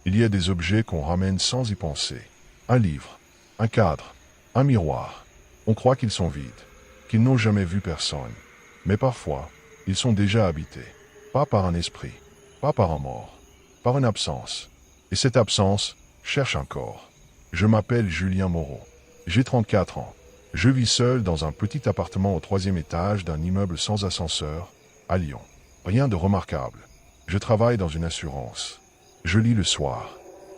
Il y a des objets qu'on ramène sans y penser. Un livre, un cadre, un miroir. On croit qu'ils sont vides, qu'ils n'ont jamais vu personne. Mais parfois, ils sont déjà habités. Pas par un esprit, pas par un mort, par une absence. Et cette absence cherche un corps. Je m'appelle Julien Moreau. J'ai 34 ans. Je vis seul dans un petit appartement au 3e étage d'un immeuble sans ascenseur, à Lyon. Rien de remarquable. Je travaille dans une assurance. Je lis le soir.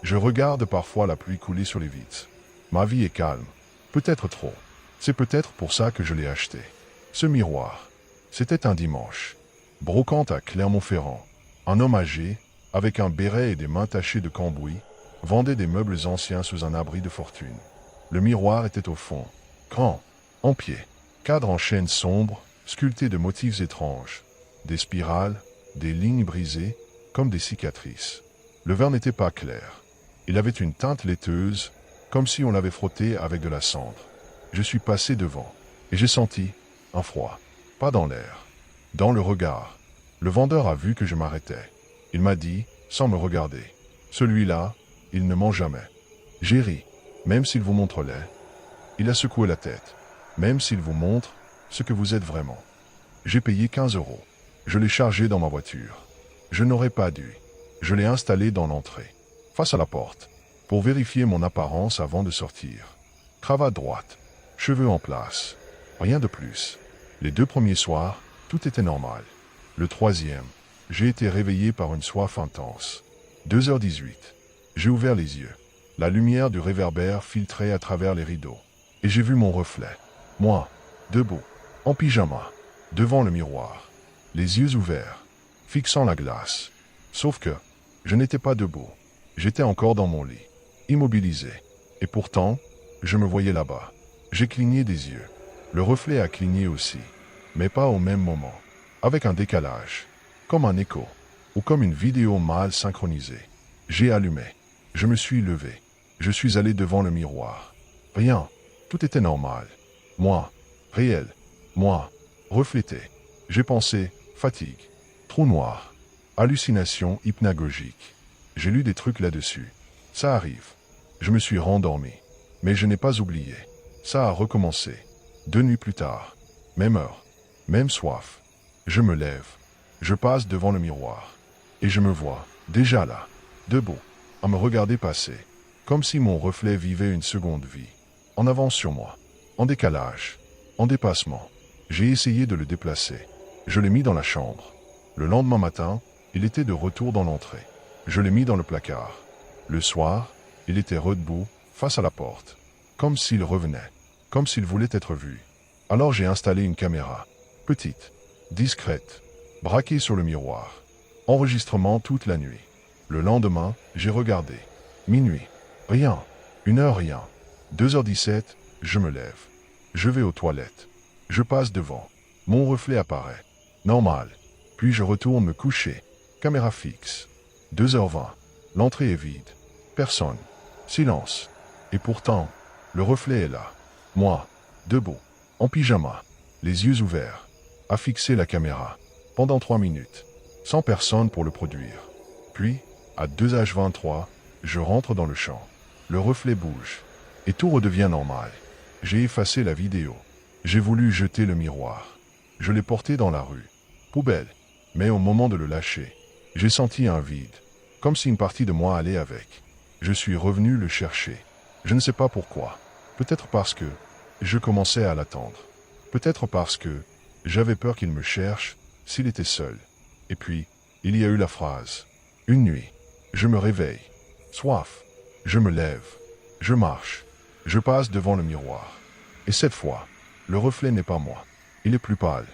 Je regarde parfois la pluie couler sur les vitres. Ma vie est calme. Peut-être trop. C'est peut-être pour ça que je l'ai acheté. Ce miroir. C'était un dimanche. Brocante à Clermont-Ferrand. Un homme âgé, avec un béret et des mains tachées de cambouis, vendait des meubles anciens sous un abri de fortune. Le miroir était au fond, grand, en pied, cadre en chêne sombre, sculpté de motifs étranges, des spirales, des lignes brisées, comme des cicatrices. Le verre n'était pas clair. Il avait une teinte laiteuse, comme si on l'avait frotté avec de la cendre. Je suis passé devant, et j'ai senti un froid, pas dans l'air, dans le regard. Le vendeur a vu que je m'arrêtais. Il m'a dit, sans me regarder, « Celui-là, il ne ment jamais. » J'ai ri, même s'il vous montre laid. Il a secoué la tête, même s'il vous montre ce que vous êtes vraiment. J'ai payé 15 €. Je l'ai chargé dans ma voiture. Je n'aurais pas dû. Je l'ai installé dans l'entrée, face à la porte, pour vérifier mon apparence avant de sortir. Cravate droite, cheveux en place, rien de plus. Les 2 premiers soirs, tout était normal. Le 3e, j'ai été réveillé par une soif intense. 2h18. J'ai ouvert les yeux. La lumière du réverbère filtrait à travers les rideaux. Et j'ai vu mon reflet. Moi, debout, en pyjama, devant le miroir, les yeux ouverts, fixant la glace. Sauf que, je n'étais pas debout. J'étais encore dans mon lit, immobilisé. Et pourtant, je me voyais là-bas. J'ai cligné des yeux. Le reflet a cligné aussi, mais pas au même moment, avec un décalage, comme un écho, ou comme une vidéo mal synchronisée. J'ai allumé. Je me suis levé. Je suis allé devant le miroir. Rien. Tout était normal. Moi, réel. Moi, reflété. J'ai pensé, fatigue, trou noir, hallucination hypnagogique. J'ai lu des trucs là-dessus. Ça arrive. Je me suis rendormi. Mais je n'ai pas oublié. Ça a recommencé. 2 nuits plus tard. Même heure. Même soif. Je me lève. Je passe devant le miroir. Et je me vois, déjà là, debout, à me regarder passer. Comme si mon reflet vivait une seconde vie. En avance sur moi. En décalage. En dépassement. J'ai essayé de le déplacer. Je l'ai mis dans la chambre. Le lendemain matin, il était de retour dans l'entrée. Je l'ai mis dans le placard. Le soir, il était redebout, face à la porte. Comme s'il revenait. Comme s'il voulait être vu. Alors j'ai installé une caméra. Petite. Discrète. Braquée sur le miroir. Enregistrement toute la nuit. Le lendemain, j'ai regardé. Minuit. Rien. 1h, rien. 2h17, je me lève. Je vais aux toilettes. Je passe devant. Mon reflet apparaît. Normal. Puis je retourne me coucher. Caméra fixe. 2h20. L'entrée est vide. Personne. Silence. Et pourtant, le reflet est là. Moi, debout, en pyjama, les yeux ouverts, à fixer la caméra, pendant 3 minutes, sans personne pour le produire. Puis, à 2h23, je rentre dans le champ. Le reflet bouge. Et tout redevient normal. J'ai effacé la vidéo. J'ai voulu jeter le miroir. Je l'ai porté dans la rue. Poubelle. Mais au moment de le lâcher, j'ai senti un vide. Comme si une partie de moi allait avec. Je suis revenu le chercher. Je ne sais pas pourquoi. Peut-être parce que je commençais à l'attendre. Peut-être parce que j'avais peur qu'il me cherche s'il était seul. Et puis, il y a eu la phrase. Une nuit, je me réveille. Soif. Je me lève. Je marche. Je passe devant le miroir. Et cette fois, le reflet n'est pas moi. Il est plus pâle.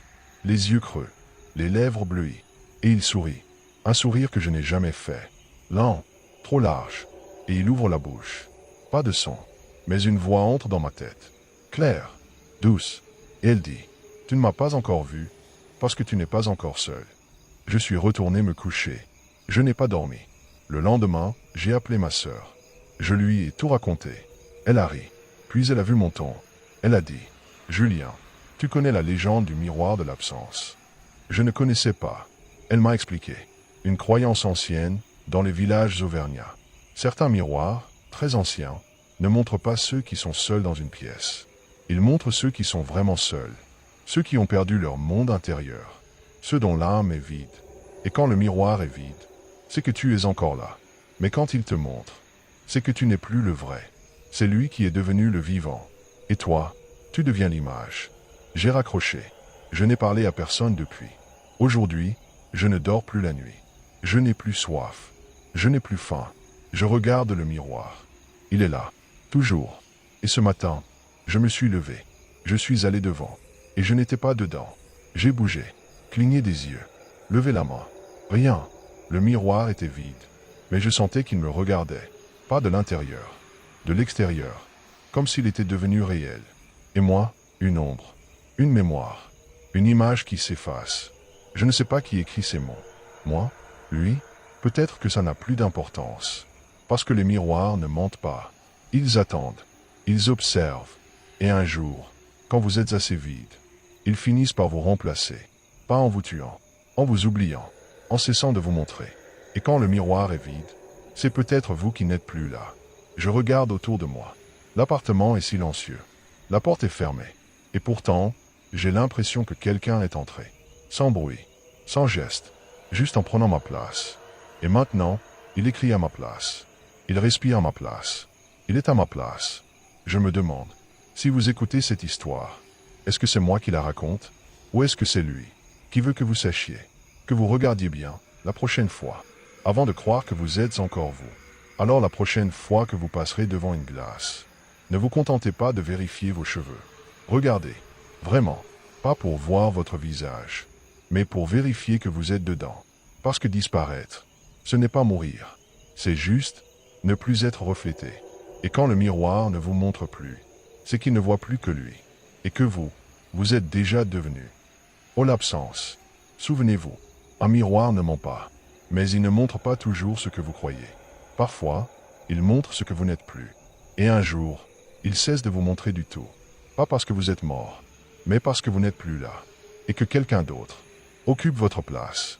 Les yeux creux. Les lèvres bleuies. Et il sourit. Un sourire que je n'ai jamais fait. Lent. Trop large. Et il ouvre la bouche. Pas de son. Mais une voix entre dans ma tête. Claire. Douce. Et elle dit. Tu ne m'as pas encore vu. Parce que tu n'es pas encore seul. Je suis retourné me coucher. Je n'ai pas dormi. Le lendemain, j'ai appelé ma sœur. Je lui ai tout raconté. Elle a ri. Puis elle a vu mon ton. Elle a dit. Julien, tu connais la légende du miroir de l'absence. Je ne connaissais pas. Elle m'a expliqué. Une croyance ancienne, dans les villages auvergnats. Certains miroirs, très anciens, ne montrent pas ceux qui sont seuls dans une pièce. Ils montrent ceux qui sont vraiment seuls, ceux qui ont perdu leur monde intérieur, ceux dont l'âme est vide. Et quand le miroir est vide, c'est que tu es encore là. Mais quand il te montre, c'est que tu n'es plus le vrai. C'est lui qui est devenu le vivant. Et toi, tu deviens l'image. J'ai raccroché. Je n'ai parlé à personne depuis. Aujourd'hui, je ne dors plus la nuit. Je n'ai plus soif. Je n'ai plus faim. Je regarde le miroir. Il est là, toujours. Et ce matin, je me suis levé. Je suis allé devant. Et je n'étais pas dedans. J'ai bougé, cligné des yeux, levé la main. Rien. Le miroir était vide. Mais je sentais qu'il me regardait. Pas de l'intérieur. De l'extérieur. Comme s'il était devenu réel. Et moi, une ombre. Une mémoire. Une image qui s'efface. Je ne sais pas qui écrit ces mots. Moi? Lui? Peut-être que ça n'a plus d'importance. Parce que les miroirs ne mentent pas. Ils attendent. Ils observent. Et un jour, quand vous êtes assez vide, ils finissent par vous remplacer. Pas en vous tuant. En vous oubliant. En cessant de vous montrer. Et quand le miroir est vide, c'est peut-être vous qui n'êtes plus là. Je regarde autour de moi. L'appartement est silencieux. La porte est fermée. Et pourtant, j'ai l'impression que quelqu'un est entré. Sans bruit. Sans geste. Juste en prenant ma place. Et maintenant, il écrit à ma place. Il respire à ma place. Il est à ma place. Je me demande, si vous écoutez cette histoire, est-ce que c'est moi qui la raconte? Ou est-ce que c'est lui, qui veut que vous sachiez, que vous regardiez bien, la prochaine fois, avant de croire que vous êtes encore vous? Alors la prochaine fois que vous passerez devant une glace, ne vous contentez pas de vérifier vos cheveux. Regardez, vraiment, pas pour voir votre visage, mais pour vérifier que vous êtes dedans. Parce que disparaître, ce n'est pas mourir, c'est juste ne plus être reflété. Et quand le miroir ne vous montre plus, c'est qu'il ne voit plus que lui, et que vous êtes déjà devenu. Oh l'absence, souvenez-vous, un miroir ne ment pas, mais il ne montre pas toujours ce que vous croyez. Parfois, il montre ce que vous n'êtes plus. Et un jour, il cesse de vous montrer du tout. Pas parce que vous êtes mort, mais parce que vous n'êtes plus là, et que quelqu'un d'autre occupe votre place.